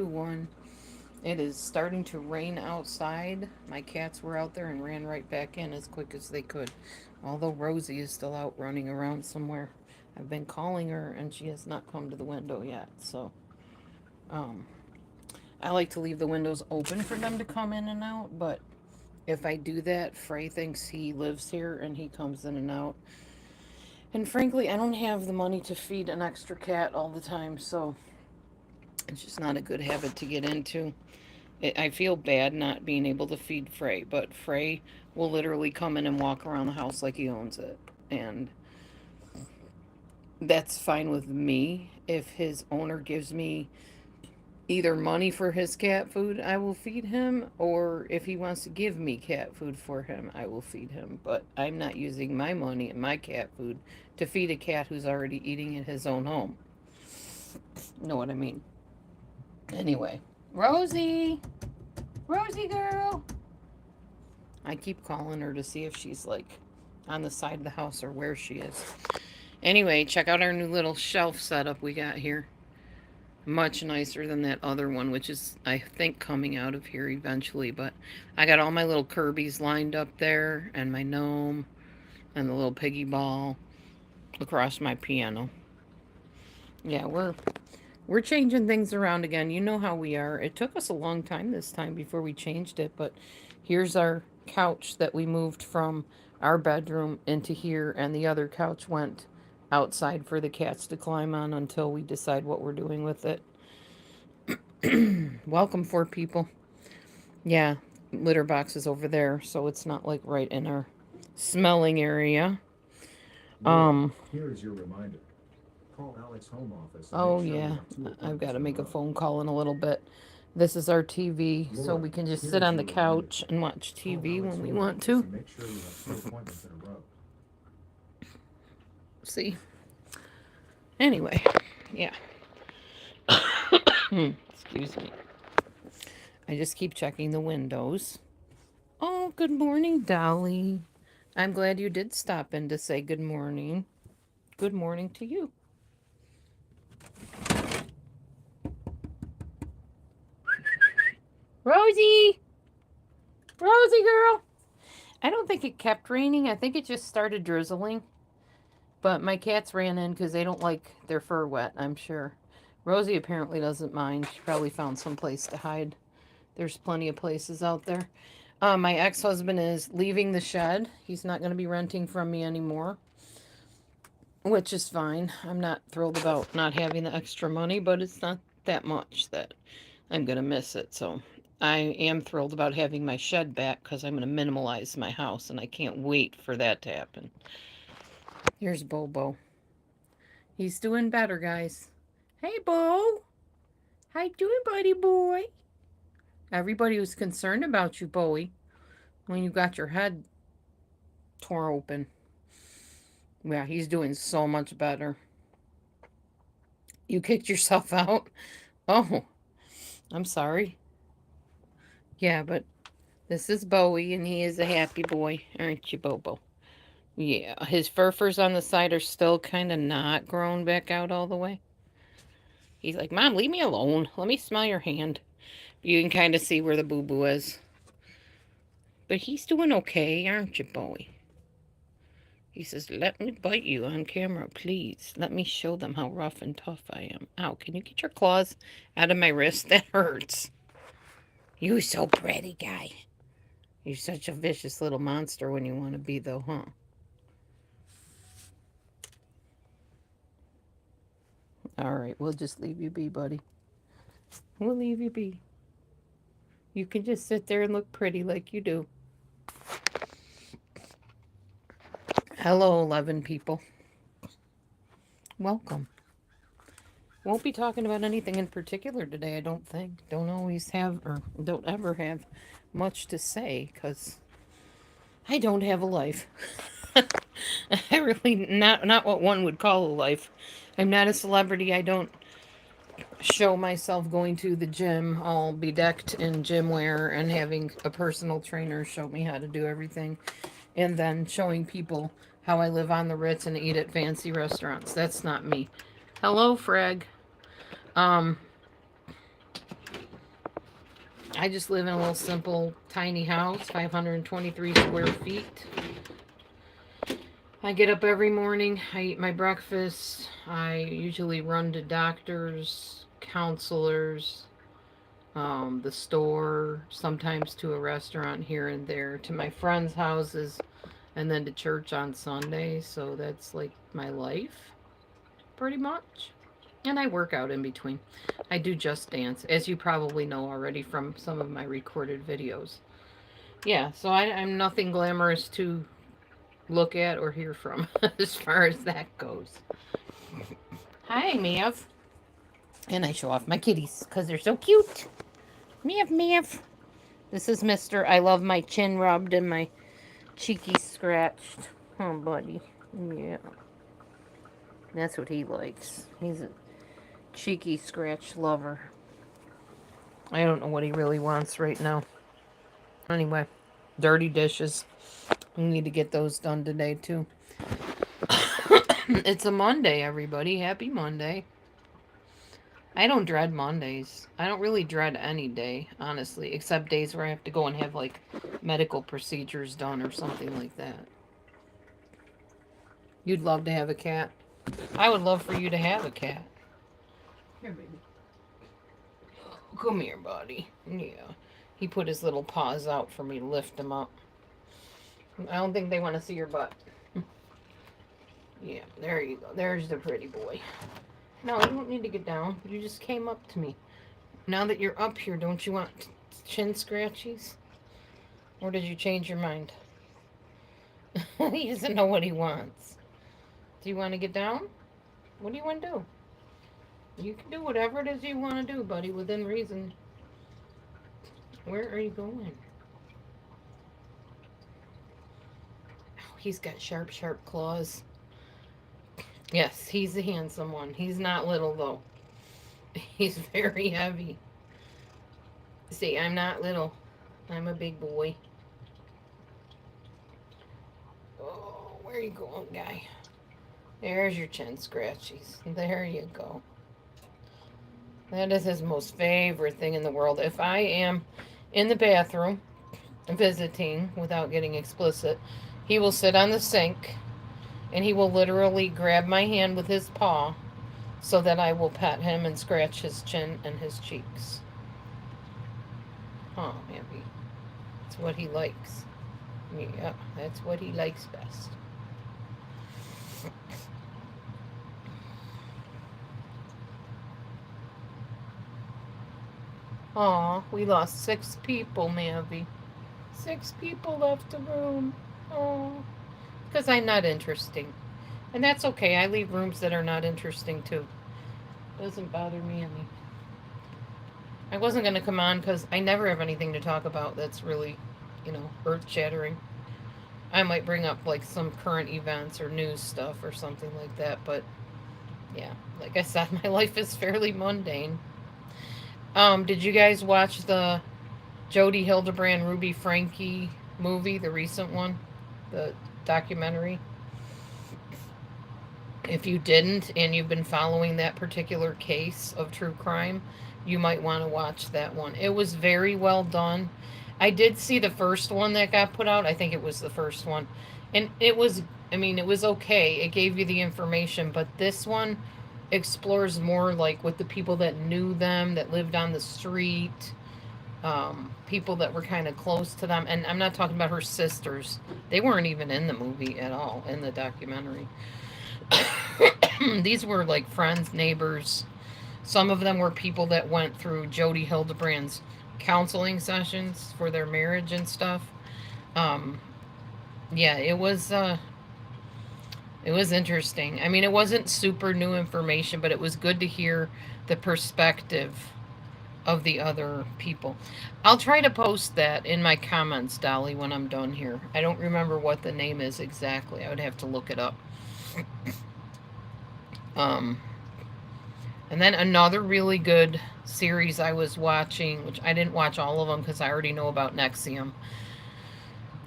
One. It is starting to rain outside. My cats were out there and ran right back in as quick as they could. Although Rosie is still out running around somewhere. I've been calling her and she has not come to the window yet. So, um, I like to leave the windows open for them to come in and out, but if I do that, Frey thinks he lives here and he comes in and out. And frankly, I don't have the money to feed an extra cat all the time, so it's just not a good habit to get into. I feel bad not being able to feed Frey, but Frey will literally come in and walk around the house like he owns it. And that's fine with me. If his owner gives me either money for his cat food, I will feed him, or if he wants to give me cat food for him, I will feed him. But I'm not using my money and my cat food to feed a cat who's already eating in his own home. Know what I mean? Anyway, Rosie! Rosie girl! I keep calling her to see if she's like on the side of the house or where she is. Anyway, check out our new little shelf setup we got here. Much nicer than that other one, which is, I think, coming out of here eventually. But I got all my little Kirby's lined up there, and my gnome, and the little piggy ball across my piano. Yeah, we're changing things around again. You know how we are. It took us a long time this time before we changed it, but here's our couch that we moved from our bedroom into here, and the other couch went outside for the cats to climb on until we decide what we're doing with it. Welcome, four people. Yeah, litter box is over there, so it's not like right in our smelling area. Here is your reminder. Call Alex home office and Oh make sure yeah, you have two I've got appointments to in a make a row. phone call in a little bit. This is our TV, so Laura, we can just here sit is on your the reminder. couch and watch Call TV Alex when we home want office to. and make sure you have two appointments in a row. See? Anyway, yeah. Excuse me. I just keep checking the windows. Oh, good morning, Dolly. I'm glad you did stop in to say good morning. Good morning to you. Rosie! Rosie girl! I don't think it kept raining. I think it just started drizzling. But my cats ran in because they don't like their fur wet, I'm sure. Rosie apparently doesn't mind. She probably found some place to hide. There's plenty of places out there. My ex husband is leaving the shed. He's not going to be renting from me anymore, which is fine. I'm not thrilled about not having the extra money, but it's not that much that I'm going to miss it. So I am thrilled about having my shed back because I'm going to minimalize my house, and I can't wait for that to happen. Here's Bobo. He's doing better, guys. Hey, Bo. How you doing, buddy boy? Everybody was concerned about you, Bowie, when you got your head torn open. Yeah, he's doing so much better. You kicked yourself out? Oh, I'm sorry. Yeah, but this is Bowie, and he is a happy boy, aren't you, Bobo? Yeah, his furs on the side are still kind of not grown back out all the way. He's like, Mom, leave me alone. Let me smell your hand. You can kind of see where the boo boo is. But he's doing okay, aren't you, Bowie? He says, Let me bite you on camera, please. Let me show them how rough and tough I am. Ow, can you get your claws out of my wrist? That hurts. You so pretty, guy. You're such a vicious little monster when you want to be, though, huh? All right, we'll just leave you be, buddy. We'll leave you be. You can just sit there and look pretty like you do. Hello, 11 people. Welcome. Won't be talking about anything in particular today, I don't think. Don't always have, or don't ever have much to say, because I don't have a life. I really, not what one would call a life. I'm not a celebrity. I don't show myself going to the gym all bedecked in gym wear and having a personal trainer show me how to do everything, and then showing people how I live on the Ritz and eat at fancy restaurants. That's not me. Hello, Freg. Um, I just live in a little simple, tiny house, 523 square feet. I get up every morning, I eat my breakfast, I usually run to doctors, counselors, the store, sometimes to a restaurant here and there, to my friends' houses, and then to church on Sunday. So that's like my life, pretty much. And I work out in between. I do Just Dance, as you probably know already from some of my recorded videos. Yeah, so I'm nothing glamorous to look at or hear from as far as that goes. Hi, Mav. And I show off my kitties because they're so cute. Mav, Mav. This is Mr. I love my chin rubbed and my cheeky scratched. Oh, buddy. Yeah. That's what he likes. He's a cheeky scratch lover. I don't know what he really wants right now. Anyway, dirty dishes. We need to get those done today, too. It's a Monday, everybody. Happy Monday. I don't dread Mondays. I don't really dread any day, honestly, except days where I have to go and have, like, medical procedures done or something like that. You'd love to have a cat. I would love for you to have a cat. Here, baby. Come here, buddy. Yeah. He put his little paws out for me to lift him up. I don't think they want to see your butt. Yeah, there you go. There's the pretty boy. No, you don't need to get down. You just came up to me. Now that you're up here, don't you want chin scratchies? Or did you change your mind? He doesn't know what he wants. Do you want to get down? What do you want to do? You can do whatever it is you want to do, buddy, within reason. Where are you going? Oh, he's got sharp, sharp claws. Yes, he's a handsome one. He's not little, though. He's very heavy. See, I'm not little. I'm a big boy. Oh, where are you going, guy? There's your chin scratchies. There you go. That is his most favorite thing in the world. If I am in the bathroom visiting, without getting explicit, he will sit on the sink and he will literally grab my hand with his paw so that I will pet him and scratch his chin and his cheeks. Oh, maybe. That's what he likes. Yeah, that's what he likes best. Aw, we lost 6 people, Mavi. 6 people left the room. Oh, because I'm not interesting. And that's okay. I leave rooms that are not interesting, too. Doesn't bother me any. I wasn't going to come on because I never have anything to talk about that's really, earth-shattering. I might bring up, like, some current events or news stuff or something like that, but, yeah. Like I said, my life is fairly mundane. Did you guys watch the Jodie Hildebrand, Ruby Franke movie, the recent one? The documentary? If you didn't, and you've been following that particular case of true crime, you might want to watch that one. It was very well done. I did see the first one that got put out. I think it was the first one. And it was okay. It gave you the information, but this one explores more like with the people that knew them, that lived on the street, people that were kind of close to them. And I'm not talking about her sisters. They weren't even in the movie at all, in the documentary. These were like friends, neighbors. Some of them were people that went through Jodie Hildebrand's counseling sessions for their marriage and stuff. Yeah, it was interesting. I mean, it wasn't super new information, but it was good to hear the perspective of the other people. I'll try to post that in my comments, Dolly, when I'm done here. I don't remember what the name is exactly. I would have to look it up. And then another really good series I was watching, which I didn't watch all of them because I already know about NXIVM.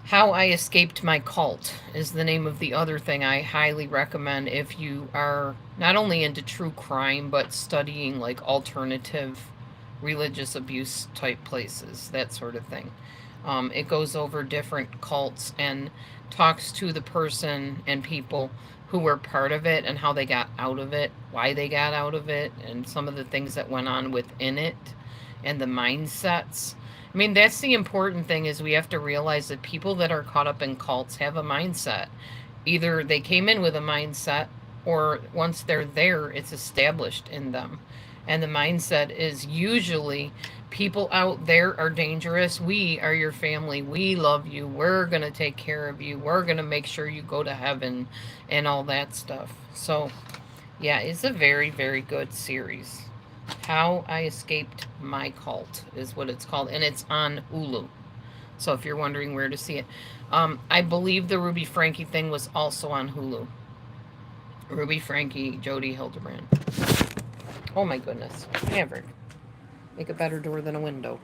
How I Escaped My Cult is the name of the other thing I highly recommend if you are not only into true crime, but studying like alternative religious abuse type places, that sort of thing. It goes over different cults and talks to the person and people who were part of it and how they got out of it, why they got out of it, and some of the things that went on within it and the mindsets. I mean, that's the important thing, is we have to realize that people that are caught up in cults have a mindset. Either they came in with a mindset, or once they're there, it's established in them. And the mindset is usually, people out there are dangerous. We are your family. We love you. We're going to take care of you. We're going to make sure you go to heaven and all that stuff. So, yeah, it's a very, very good series. How I Escaped My Cult is what it's called. And it's on Hulu. So if you're wondering where to see it. I believe the Ruby Frankie thing was also on Hulu. Ruby Frankie, Jody Hildebrand. Oh my goodness. Maverick. Make a better door than a window.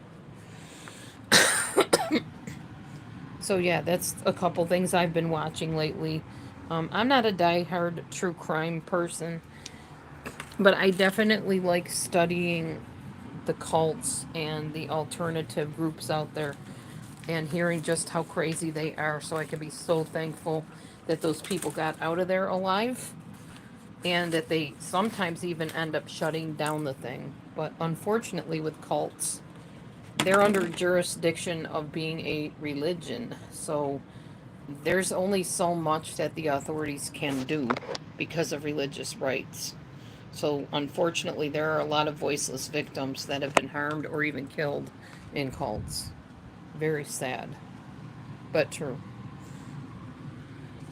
So yeah, that's a couple things I've been watching lately. I'm not a diehard true crime person, but I definitely like studying the cults and the alternative groups out there and hearing just how crazy they are. So I can be so thankful that those people got out of there alive, and that they sometimes even end up shutting down the thing. But unfortunately with cults, they're under jurisdiction of being a religion. So there's only so much that the authorities can do because of religious rights. So unfortunately, there are a lot of voiceless victims that have been harmed or even killed in cults. Very sad, but true.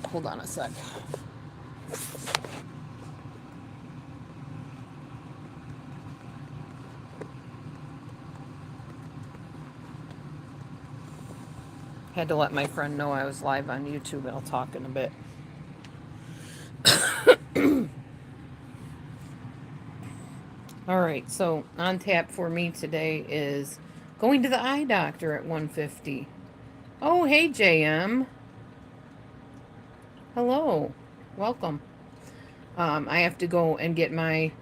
Hold on a sec. Had to let my friend know I was live on YouTube. I'll talk in a bit. All right, so on tap for me today is going to the eye doctor at 1:50. Oh, hey, JM. Hello. Welcome. I have to go and get my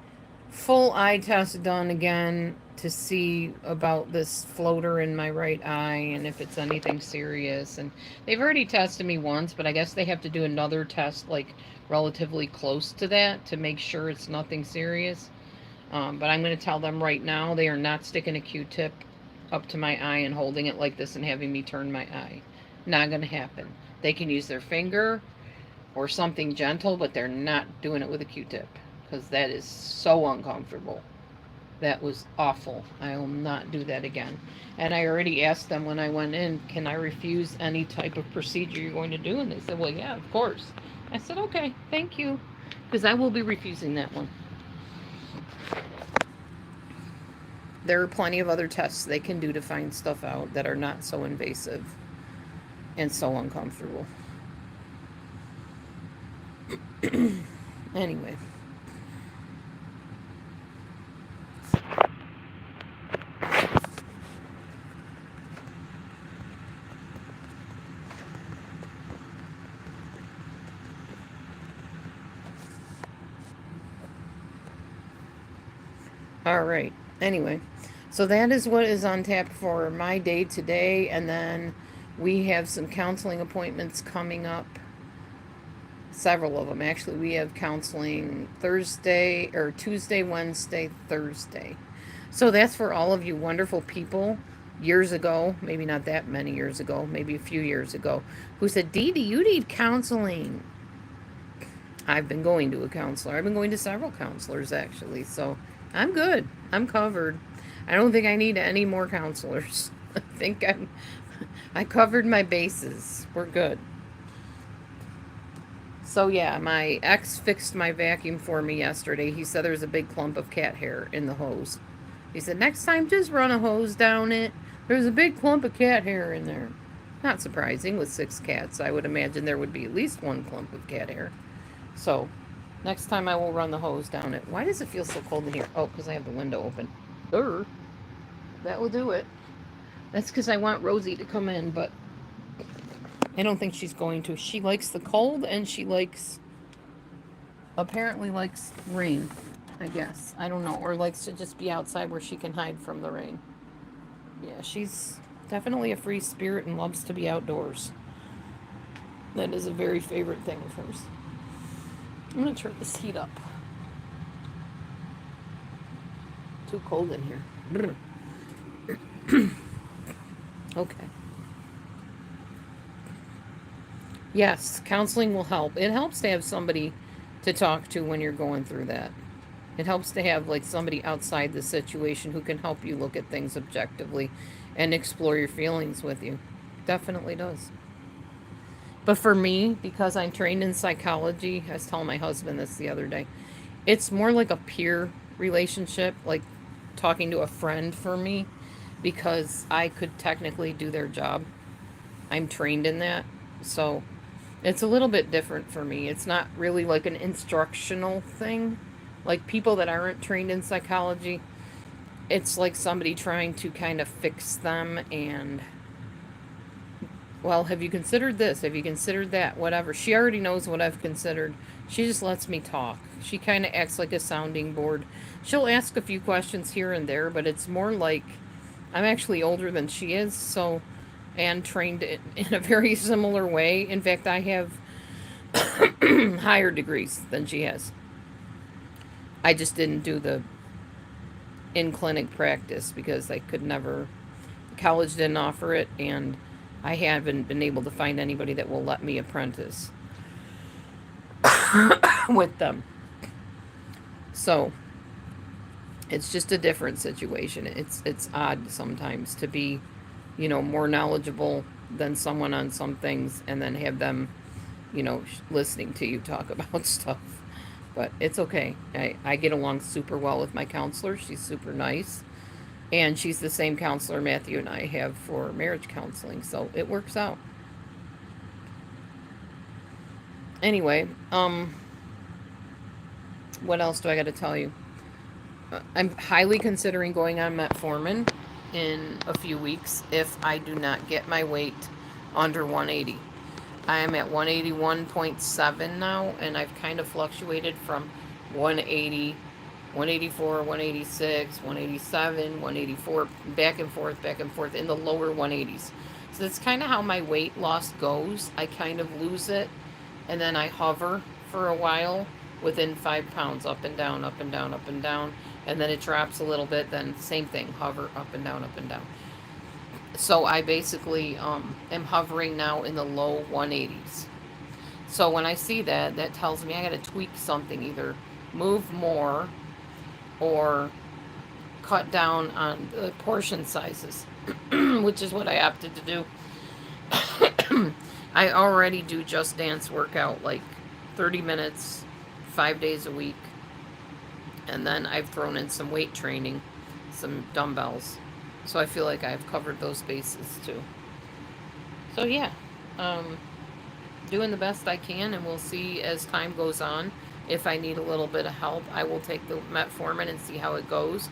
full eye test done again to see about this floater in my right eye and if it's anything serious. And they've already tested me once, but I guess they have to do another test like relatively close to that to make sure it's nothing serious. But I'm going to tell them right now they are not sticking a Q-tip up to my eye and holding it like this and having me turn my eye. Not going to happen. They can use their finger or something gentle, but they're not doing it with a Q-tip, because that is so uncomfortable. That was awful. I will not do that again. And I already asked them when I went in, can I refuse any type of procedure you're going to do? And they said, well, yeah, of course. I said, okay, thank you, because I will be refusing that one. There are plenty of other tests they can do to find stuff out that are not so invasive and so uncomfortable. Anyway. All right. Anyway, so that is what is on tap for my day today. And then we have some counseling appointments coming up. Several of them. Actually, we have counseling Tuesday, Wednesday, Thursday. So that's for all of you wonderful people years ago, maybe not that many years ago, maybe a few years ago, who said, Dee Dee, you need counseling. I've been going to a counselor. I've been going to several counselors, actually. So I'm good. I'm covered. I don't think I need any more counselors. I think I covered my bases. We're good. So yeah, my ex fixed my vacuum for me yesterday. He said there's a big clump of cat hair in the hose. He said, next time just run a hose down it. There's a big clump of cat hair in there. Not surprising, with 6 cats. I would imagine there would be at least one clump of cat hair. So, next time I will run the hose down it. Why does it feel so cold in here? Oh, because I have the window open. That will do it. That's because I want Rosie to come in, but I don't think she's going to. She likes the cold, and she apparently likes rain. I guess. I don't know. Or likes to just be outside where she can hide from the rain. Yeah, she's definitely a free spirit and loves to be outdoors. That is a very favorite thing of hers. I'm going to turn this heat up. Too cold in here. Okay. Yes, counseling will help. It helps to have somebody to talk to when you're going through that. It helps to have like somebody outside the situation who can help you look at things objectively and explore your feelings with you. Definitely does. But for me, because I'm trained in psychology, I was telling my husband this the other day, it's more like a peer relationship, like talking to a friend for me, because I could technically do their job. I'm trained in that. So it's a little bit different for me. It's not really like an instructional thing. Like people that aren't trained in psychology, it's like somebody trying to kind of fix them and, well, have you considered this? Have you considered that? Whatever. She already knows what I've considered. She just lets me talk. She kind of acts like a sounding board. She'll ask a few questions here and there, but it's more like I'm actually older than she is, so, and trained in a very similar way. In fact, I have higher degrees than she has. I just didn't do the in clinic practice because I could never, college didn't offer it, and I haven't been able to find anybody that will let me apprentice with them. So it's just a different situation. It's odd sometimes to be, more knowledgeable than someone on some things and then have them, listening to you talk about stuff. But it's okay. I get along super well with my counselor. She's super nice. And she's the same counselor Matthew and I have for marriage counseling. So it works out. Anyway, what else do I got to tell you? I'm highly considering going on metformin in a few weeks if I do not get my weight under 180. I am at 181.7 now, and I've kind of fluctuated from 180, 184, 186, 187, 184, back and forth in the lower 180s. So that's kind of how my weight loss goes. I kind of lose it, and then I hover for a while within 5 pounds, up and down, up and down, up and down, and then it drops a little bit, then same thing, hover up and down, up and down. So I basically am hovering now in the low 180s. So when I see that, that tells me I got to tweak something, either move more or cut down on the portion sizes, which is what I opted to do. I already do Just Dance workout like 30 minutes, 5 days a week. And then I've thrown in some weight training, some dumbbells. So I feel like I've covered those bases too. So yeah, doing the best I can, and we'll see as time goes on. If I need a little bit of help, I will take the metformin and see how it goes.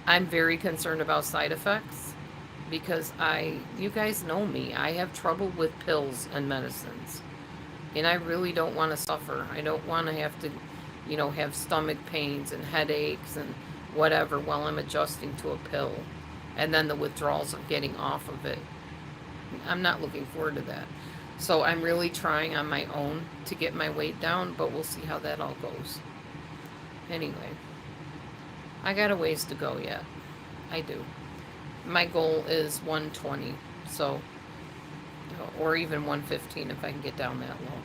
I'm very concerned about side effects because you guys know me. I have trouble with pills and medicines. And I really don't want to suffer. I don't want to have to, have stomach pains and headaches and whatever while I'm adjusting to a pill. And then the withdrawals of getting off of it. I'm not looking forward to that. So I'm really trying on my own to get my weight down, but we'll see how that all goes. Anyway, I got a ways to go yet. I do. My goal is 120, so, or even 115 if I can get down that low.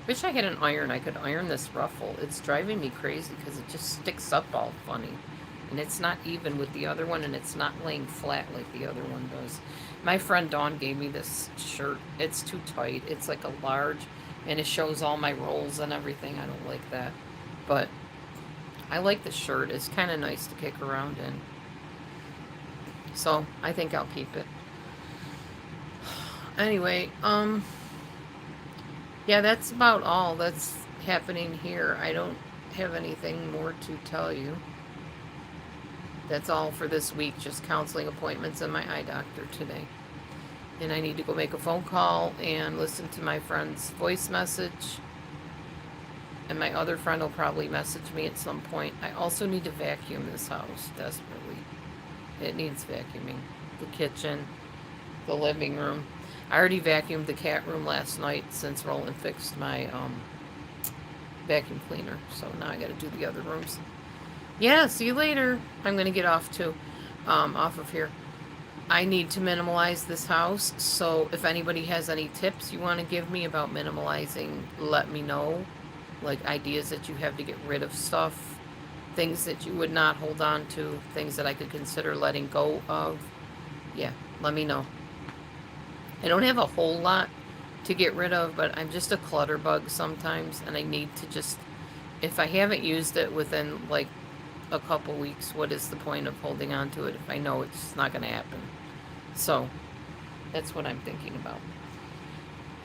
Wish I had an iron. I could iron this ruffle. It's driving me crazy because it just sticks up all funny. And it's not even with the other one, and it's not laying flat like the other one does. My friend Dawn gave me this shirt. It's too tight. It's like a large, and it shows all my rolls and everything. I don't like that. But I like the shirt. It's kind of nice to kick around in. So I think I'll keep it. Anyway, yeah, that's about all that's happening here. I don't have anything more to tell you. That's all for this week, just counseling appointments and my eye doctor today. And I need to go make a phone call and listen to my friend's voice message. And my other friend will probably message me at some point. I also need to vacuum this house desperately. It needs vacuuming. The kitchen, the living room. I already vacuumed the cat room last night since Roland fixed my vacuum cleaner. So now I got to do the other rooms. Yeah, see you later. I'm going to get off too, off of here. I need to minimalize this house. So if anybody has any tips you want to give me about minimalizing, let me know. Like ideas that you have to get rid of stuff, things that you would not hold on to, things that I could consider letting go of. Yeah, let me know. I don't have a whole lot to get rid of, but I'm just a clutter bug sometimes, and I need to just, if I haven't used it within like a couple weeks, what is the point of holding on to it if I know it's not going to happen? So that's what I'm thinking about.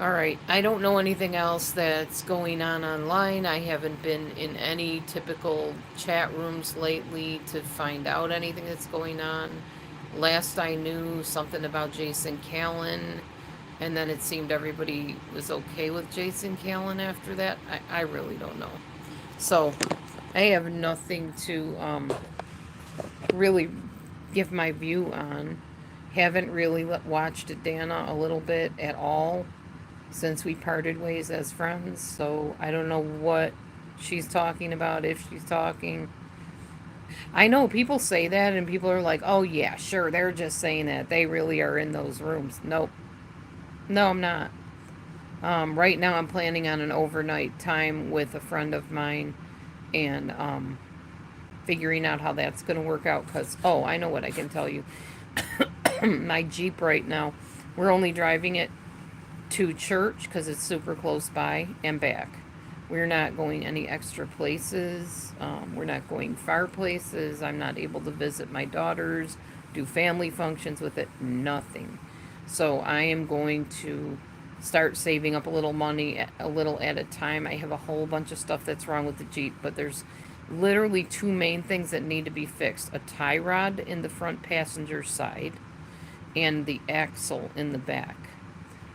All right, I don't know anything else that's going on online. I haven't been in any typical chat rooms lately to find out anything that's going on. Last I knew, something about Jason Callan, and then it seemed everybody was okay with Jason Callan after that. I really don't know. So I have nothing to really give my view on. Haven't really watched Dana a little bit at all since we parted ways as friends, so I don't know what she's talking about, if she's talking. I know people say that, and people are like, oh, yeah, sure, they're just saying that. They really are in those rooms. Nope. No, I'm not. Right now, I'm planning on an overnight time with a friend of mine and figuring out how that's going to work out because, oh, I know what I can tell you. My Jeep right now, we're only driving it to church because it's super close by and back. We're not going any extra places. We're not going far places. I'm not able to visit my daughters, do family functions with it, nothing. So I am going to start saving up a little money, a little at a time. I have a whole bunch of stuff that's wrong with the Jeep, but there's literally two main things that need to be fixed: a tie rod in the front passenger side and the axle in the back.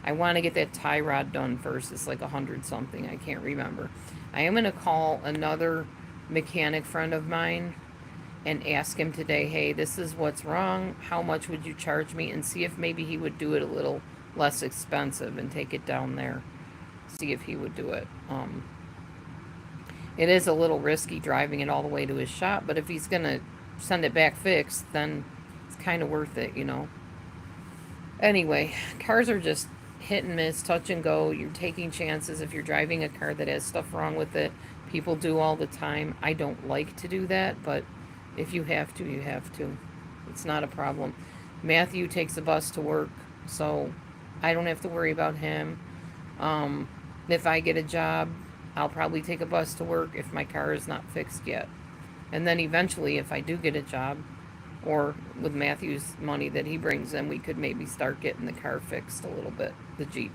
I want to get that tie rod done first. It's like 100 something. I can't remember. I am going to call another mechanic friend of mine and ask him today, hey, this is what's wrong. How much would you charge me? And see if maybe he would do it a little less expensive and take it down there. See if he would do it. It is a little risky driving it all the way to his shop, but if he's going to send it back fixed, then it's kind of worth it, you know. Anyway, cars are just hit and miss, touch and go. You're taking chances if you're driving a car that has stuff wrong with it. People do all the time. I don't like to do that, but if you have to, you have to. It's not a problem. Matthew takes a bus to work, so I don't have to worry about him. If I get a job, I'll probably take a bus to work if my car is not fixed yet. And then eventually, if I do get a job, or with Matthew's money that he brings in, we could maybe start getting the car fixed a little bit, the Jeep.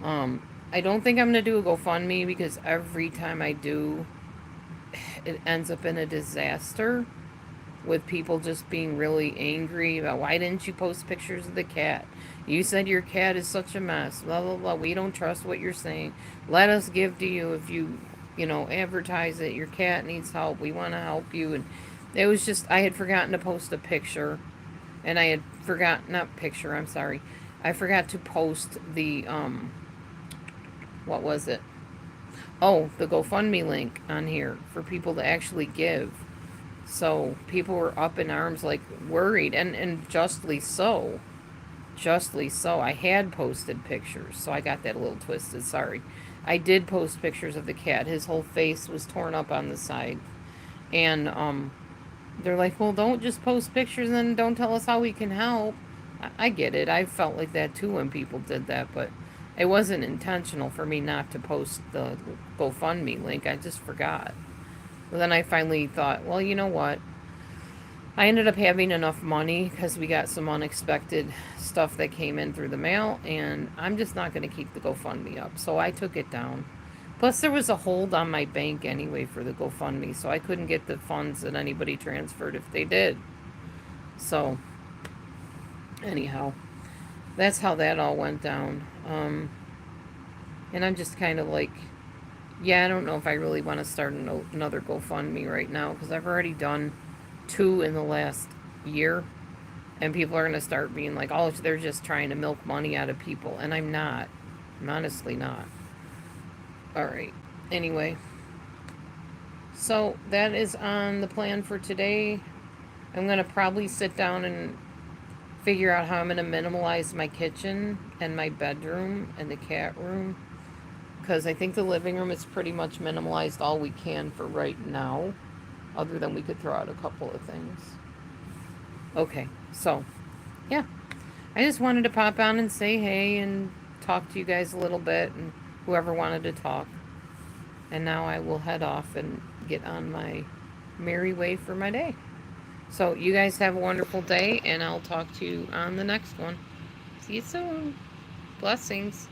I don't think I'm going to do a GoFundMe because every time I do, it ends up in a disaster with people just being really angry about, why didn't you post pictures of the cat? You said your cat is such a mess, blah, blah, blah. We don't trust what you're saying. Let us give to you if you advertise it. Your cat needs help. We want to help you. And it was just, I had forgotten to post a picture. And I had forgotten, not picture, I'm sorry. I forgot to post the, what was it? Oh, the GoFundMe link on here for people to actually give. So people were up in arms, like worried, and justly so. Justly so. I had posted pictures, so I got that a little twisted. Sorry. I did post pictures of the cat. His whole face was torn up on the side. And they're like, well, don't just post pictures and then don't tell us how we can help. I get it. I felt like that too when people did that, but it wasn't intentional for me not to post the GoFundMe link. I just forgot. But then I finally thought, well, you know what? I ended up having enough money because we got some unexpected stuff that came in through the mail, and I'm just not going to keep the GoFundMe up. So I took it down. Plus, there was a hold on my bank anyway for the GoFundMe, so I couldn't get the funds that anybody transferred if they did. So, anyhow, that's how that all went down. And I'm just kind of like, Yeah, I don't know if I really want to start another GoFundMe right now because I've already done 2 in the last year. And people are going to start being like, oh, they're just trying to milk money out of people. And I'm not. I'm honestly not. All right. Anyway, so that is on the plan for today. I'm going to probably sit down and figure out how I'm going to minimalize my kitchen and my bedroom and the cat room. Because I think the living room is pretty much minimalized all we can for right now. Other than we could throw out a couple of things. Okay, so, yeah. I just wanted to pop on and say hey and talk to you guys a little bit and whoever wanted to talk. And now I will head off and get on my merry way for my day. So you guys have a wonderful day and I'll talk to you on the next one. See you soon. Blessings.